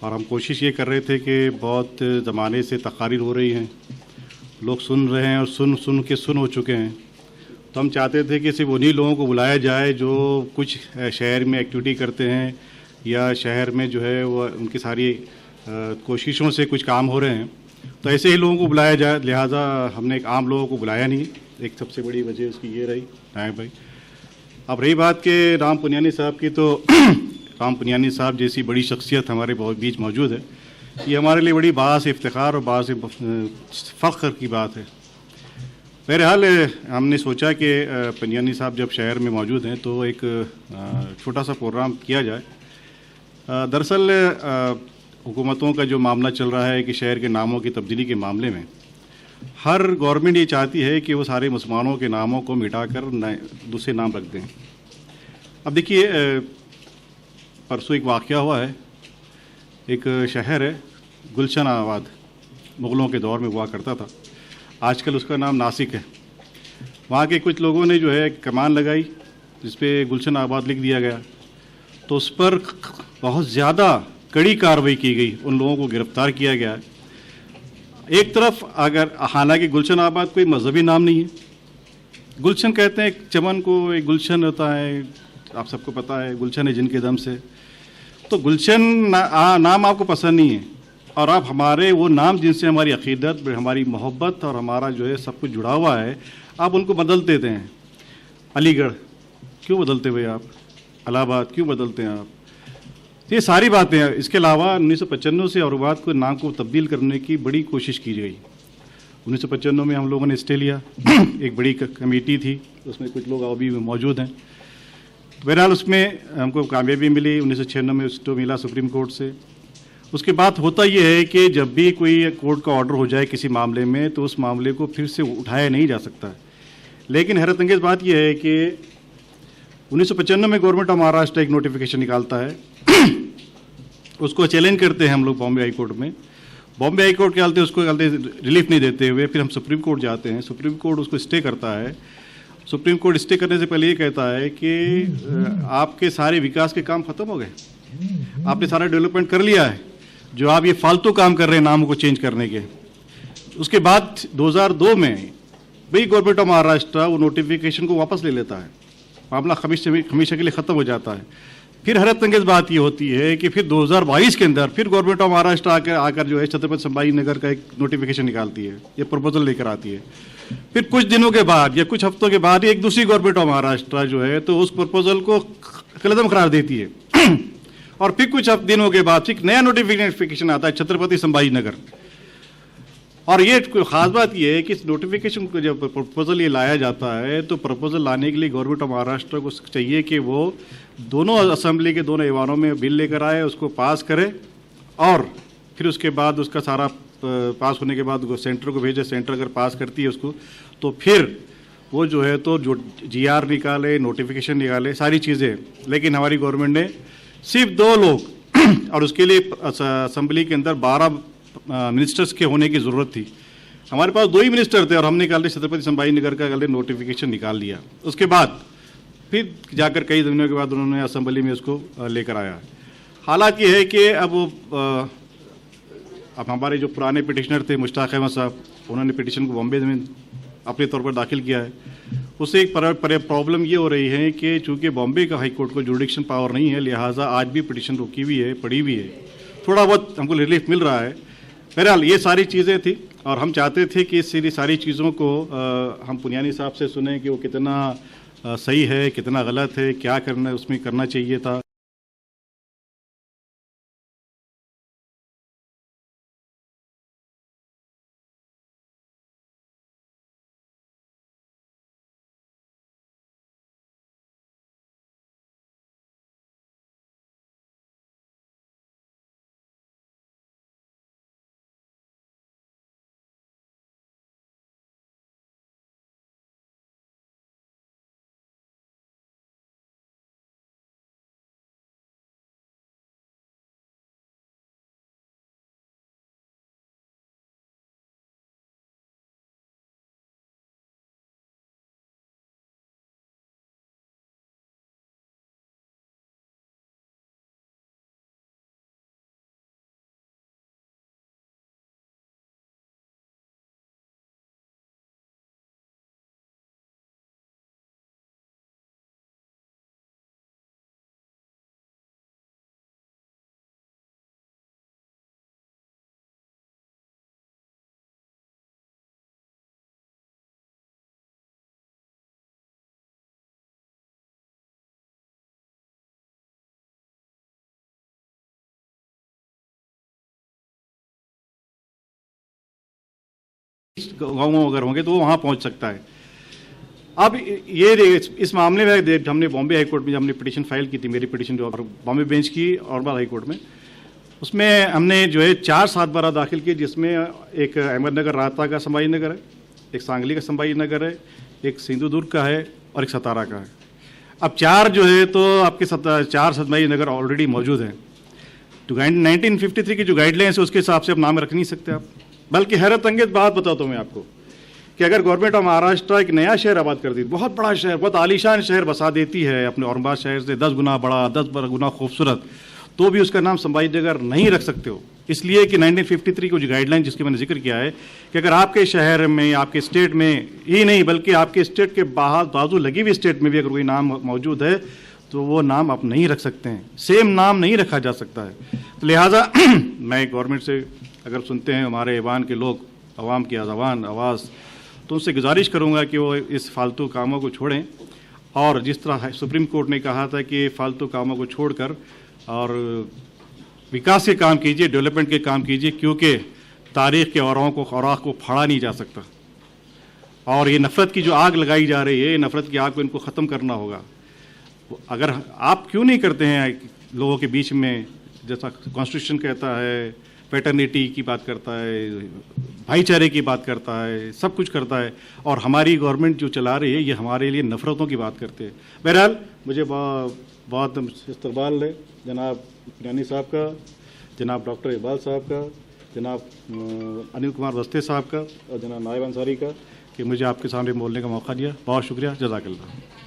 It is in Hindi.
और हम कोशिश ये कर रहे थे कि बहुत ज़माने से तकारीर हो रही हैं, लोग सुन रहे हैं और सुन सुन के सुन हो चुके हैं। तो हम चाहते थे कि सिर्फ उन्हीं लोगों को बुलाया जाए जो कुछ शहर में एक्टिविटी करते हैं या शहर में जो है वो उनकी सारी कोशिशों से कुछ काम हो रहे हैं, तो ऐसे ही लोगों को बुलाया जाए। लिहाजा हमने एक आम लोगों को बुलाया नहीं। एक सबसे बड़ी वजह उसकी ये रही। नायब भाई, अब रही बात के राम पुनियानी साहब की, तो राम पुनियानी साहब जैसी बड़ी शख्सियत हमारे बहुत बीच मौजूद है, ये हमारे लिए बड़ी बास इफ्तिखार और बास फ़ख्र की बात है। बहरहाल हमने सोचा कि पुनियानी साहब जब शहर में मौजूद हैं तो एक छोटा सा प्रोग्राम किया जाए। दरअसल हुकूमतों का जो मामला चल रहा है कि शहर के नामों की तब्दीली के मामले में हर गवर्नमेंट ये चाहती है कि वो सारे मुसलमानों के नामों को मिटाकर दूसरे नाम रख दें। अब देखिए, परसों एक वाक़या हुआ है। एक शहर है गुलशन आबाद, मुग़लों के दौर में हुआ करता था, आजकल उसका नाम नासिक है। वहाँ के कुछ लोगों ने जो है कमान लगाई जिस पे गुलशन आबाद लिख दिया गया, तो उस पर बहुत ज़्यादा कड़ी कार्रवाई की गई, उन लोगों को गिरफ़्तार किया गया। एक तरफ अगर हालांकि गुलशन आबाद कोई मजहबी नाम नहीं है, गुलशन कहते हैं एक चमन को, एक गुलशन होता है, आप सबको पता है, गुलशन है जिनके दम से। तो गुलशन नाम आपको पसंद नहीं है और आप हमारे वो नाम जिनसे हमारी अकीदत, हमारी मोहब्बत और हमारा जो है सब कुछ जुड़ा हुआ है, आप उनको बदल देते हैं। अलीगढ़ क्यों बदलते हुए आप, इलाहाबाद क्यों बदलते हैं आप? तो ये सारी बातें हैं। इसके अलावा 1995 से औरंगाबाद को नाम को तब्दील करने की बड़ी कोशिश की गई। 1995 में हम लोगों ने स्टे लिया एक बड़ी कमेटी थी, उसमें कुछ लोग अभी भी मौजूद हैं। बहरहाल उसमें हमको कामयाबी मिली, 1996 में स्टे मिला सुप्रीम कोर्ट से। उसके बाद होता यह है कि जब भी कोई कोर्ट का ऑर्डर हो जाए किसी मामले में तो उस मामले को फिर से उठाया नहीं जा सकता। लेकिन हैरत अंगेज़ बात यह है कि 1995 में गवर्नमेंट ऑफ महाराष्ट्र एक नोटिफिकेशन निकालता है उसको चैलेंज करते हैं हम लोग बॉम्बे हाई कोर्ट में। बॉम्बे हाई कोर्ट के चलते उसको रिलीफ नहीं देते हुए फिर हम सुप्रीम कोर्ट जाते हैं, सुप्रीम कोर्ट उसको स्टे करता है। सुप्रीम कोर्ट स्टे करने से पहले ये कहता है कि आपके सारे विकास के काम खत्म हो गए, आपने सारा डेवलपमेंट कर लिया है, जो आप ये फालतू काम कर रहे हैं नामों को चेंज करने के। उसके बाद 2002 में वही गवर्नमेंट ऑफ महाराष्ट्र वो नोटिफिकेशन को वापस ले लेता है, मामला हमेशा के लिए ख़त्म हो जाता है। फिर हैरत अंगेज़ बात ये होती है कि फिर 2022 के अंदर फिर गवर्नमेंट ऑफ महाराष्ट्र आकर जो है छत्रपति संभाजी नगर का एक नोटिफिकेशन निकालती है, ये प्रपोजल लेकर आती है। फिर कुछ दिनों के बाद या कुछ हफ्तों के बाद एक दूसरी गवर्नमेंट ऑफ महाराष्ट्र जो है तो उस प्रपोजल को कलदम करार देती है और फिर कुछ दिनों के बाद फिर नया नोटिफिकेशन आता है छत्रपति संभाजी नगर। और ये खास बात ये है कि इस नोटिफिकेशन को जब प्रपोजल ये लाया जाता है तो प्रपोजल लाने के लिए गवर्नमेंट ऑफ महाराष्ट्र को चाहिए कि वो दोनों असेंबली के दोनों ऐवानों में बिल लेकर आए, उसको पास करे और फिर उसके बाद उसका सारा पास होने के बाद सेंटर को भेजे। सेंटर अगर पास करती है उसको तो फिर वो जो है तो जो जीआर निकाले, नोटिफिकेशन निकाले, सारी चीज़ें। लेकिन हमारी गवर्नमेंट ने सिर्फ 2 लोग और उसके लिए असेंबली के अंदर 12 मिनिस्टर्स के होने की ज़रूरत थी, हमारे पास 2 ही मिनिस्टर थे और हमने कल छत्रपति संभाजी नगर का कल नोटिफिकेशन निकाल लिया। उसके बाद फिर जाकर कई दिनों के बाद उन्होंने असेंबली में उसको लेकर आया। हालात ये है कि अब हमारे जो पुराने पिटिशनर थे मुश्ताक अहमद साहब, उन्होंने पिटिशन को बॉम्बे में अपने तौर पर दाखिल किया है। उससे एक प्रॉब्लम ये हो रही है कि चूँकि बॉम्बे का हाई कोर्ट को जुडिक्शन पावर नहीं है, लिहाजा आज भी पिटिशन रुकी हुई है, पड़ी हुई है। थोड़ा बहुत हमको रिलीफ मिल रहा है। बहरहाल ये सारी चीज़ें थी और हम चाहते थे कि इस सारी चीज़ों को हम पुनियानी साहब से सुने कि वो कितना सही है, कितना गलत है, क्या करना उसमें करना चाहिए था। गाँव में अगर होंगे तो वो वहाँ पहुँच सकता है। अब ये इस मामले में हमने बॉम्बे हाई कोर्ट में हमने पिटीशन फाइल की थी, मेरी पिटीशन जो बॉम्बे बेंच की और बाद हाई कोर्ट में, उसमें हमने जो है 4 7/12 दाखिल किए, जिसमें एक अहमदनगर राहता का संभाजी नगर है, एक सांगली का संभाजी नगर है, एक सिंधुदुर्ग का है और एक सतारा का है। अब 4 जो है तो आपके 4 संभाजी नगर ऑलरेडी मौजूद हैं। तो 1953 की जो गाइडलाइंस है उसके हिसाब से आप नाम रख नहीं सकते आप। बल्कि हैरत अंगेज बात बताता हूँ मैं आपको कि अगर गवर्नमेंट ऑफ महाराष्ट्र एक नया शहर आबाद कर देती, बहुत बड़ा शहर, बहुत आलीशान शहर बसा देती है अपने औरंगाबाद शहर से 10 गुना बड़ा, 10 गुना खूबसूरत, तो भी उसका नाम संभाजी नगर नहीं रख सकते हो। इसलिए कि 1953 को जो गाइडलाइन जिसके मैंने जिक्र किया है कि अगर आपके शहर में, आपके स्टेट में ही नहीं बल्कि आपके स्टेट के बाजू लगी हुई स्टेट में भी अगर कोई नाम मौजूद है तो वो नाम आप नहीं रख सकते हैं, सेम नाम नहीं रखा जा सकता है। तो लिहाजा मैं गवर्नमेंट से अगर सुनते हैं हमारे ऐवान के लोग, अवाम की आवाज़, तो उनसे गुजारिश करूंगा कि वो इस फालतू कामों को छोड़ें और जिस तरह सुप्रीम कोर्ट ने कहा था कि फालतू कामों को छोड़कर और विकास के काम कीजिए, डेवलपमेंट के काम कीजिए, क्योंकि तारीख़ के औराक को फाड़ा नहीं जा सकता। और ये नफ़रत की जो आग लगाई जा रही है, ये नफ़रत की आग को इनको ख़त्म करना होगा। अगर आप क्यों नहीं करते हैं लोगों के बीच में, जैसा कॉन्स्टिट्यूशन कहता है, पैटर्निटी की बात करता है, भाईचारे की बात करता है, सब कुछ करता है, और हमारी गवर्नमेंट जो चला रही है ये हमारे लिए नफ़रतों की बात करते हैं। बहरहाल मुझे बहुत इस्तकबाल है जनाब ज्ञानी साहब का, जनाब डॉक्टर इकबाल साहब का, जनाब अनिल कुमार वस्ते साहब का और जनाब नायब अंसारी का कि मुझे आपके सामने बोलने का मौका दिया। बहुत शुक्रिया, जज़ाकल्लाह।